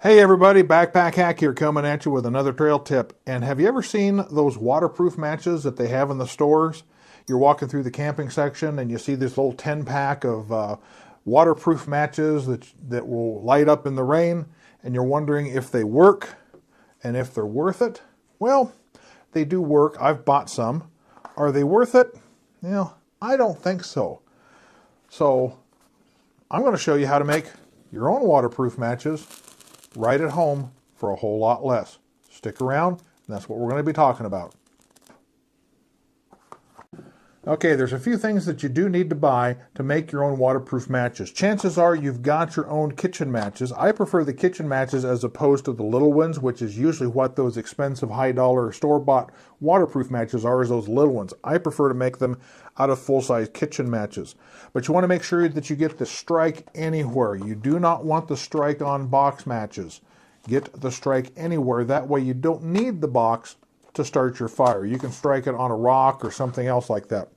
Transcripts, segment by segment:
Hey everybody, Backpack Hack here coming at you with another trail tip. And have you ever seen those waterproof matches that they have in the stores? You're walking through the camping section and you see this little 10-pack of waterproof matches that will light up in the rain, and you're wondering if they work and if they're worth it. Well, they do work. I've bought some. Are they worth it? Well, I don't think so. So I'm going to show you how to make your own waterproof matches right at home for a whole lot less. Stick around, and that's what we're going to be talking about. Okay, there's a few things that you do need to buy to make your own waterproof matches. Chances are you've got your own kitchen matches. I prefer the kitchen matches as opposed to the little ones, which is usually what those expensive high-dollar store-bought waterproof matches are, is those little ones. I prefer to make them out of full-size kitchen matches. But you want to make sure that you get the Strike Anywhere. You do not want the Strike on box matches. Get the Strike Anywhere. That way you don't need the box to start your fire. You can strike it on a rock or something else like that.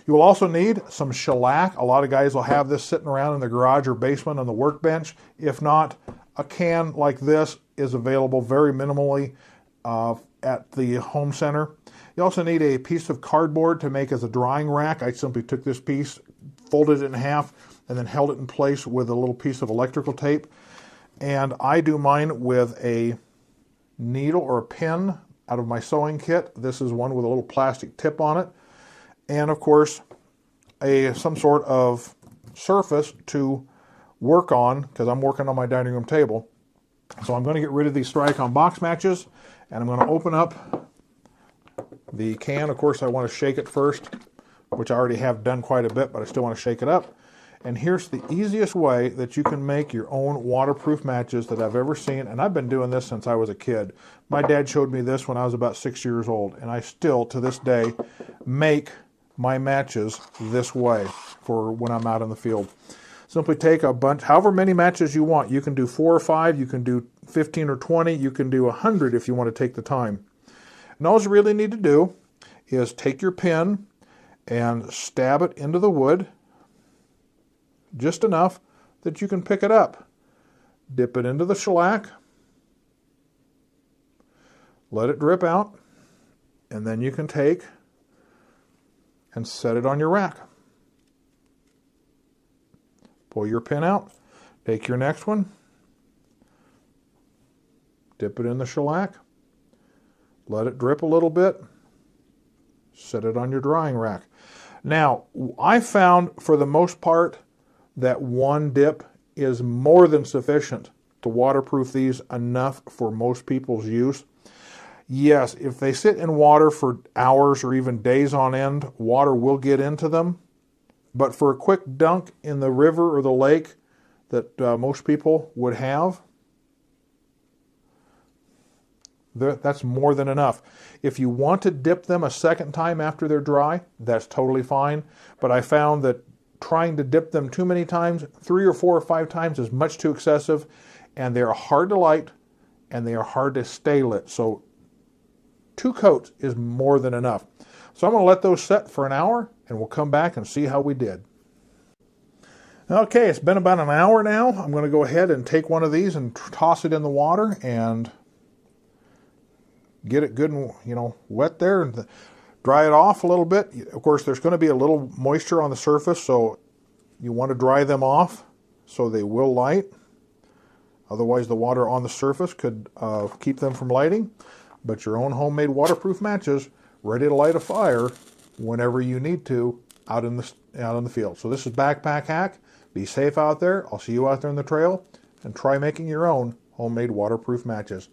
You will also need some shellac. A lot of guys will have this sitting around in the garage or basement on the workbench. If not, a can like this is available very minimally at the home center. You also need a piece of cardboard to make as a drying rack. I simply took this piece, folded it in half, and then held it in place with a little piece of electrical tape. And I do mine with a needle or a pin out of my sewing kit. This is one with a little plastic tip on it. And of course, some sort of surface to work on, because I'm working on my dining room table. So I'm going to get rid of these Strike on box matches, and I'm going to open up the can. Of course, I want to shake it first, which I already have done quite a bit, but I still want to shake it up. And here's the easiest way that you can make your own waterproof matches that I've ever seen, and I've been doing this since I was a kid. My dad showed me this when I was about 6 years old, and I still, to this day, make my matches this way for when I'm out in the field. Simply take a bunch, however many matches you want. You can do 4 or 5, you can do 15 or 20, you can do 100 if you want to take the time. And all you really need to do is take your pin and stab it into the wood just enough that you can pick it up. Dip it into the shellac, let it drip out, and then you can take and set it on your rack. Pull your pin out, take your next one, dip it in the shellac, let it drip a little bit, set it on your drying rack. Now, I found for the most part that one dip is more than sufficient to waterproof these enough for most people's use. Yes, if they sit in water for hours or even days on end, water will get into them. But for a quick dunk in the river or the lake that most people would have, that's more than enough. If you want to dip them a second time after they're dry, that's totally fine. But I found that trying to dip them too many times, 3 or 4 or 5 times, is much too excessive, and they are hard to light and they are hard to stay lit. So 2 coats is more than enough. So I'm going to let those set for an hour, and we'll come back and see how we did. Okay, it's been about an hour now. I'm going to go ahead and take one of these and toss it in the water and get it good and wet there, and dry it off a little bit. Of course, there's going to be a little moisture on the surface, so you want to dry them off so they will light. Otherwise, the water on the surface could keep them from lighting. But your own homemade waterproof matches, ready to light a fire whenever you need to out in the field. So this is Backpack Hack. Be safe out there. I'll see you out there on the trail, and try making your own homemade waterproof matches.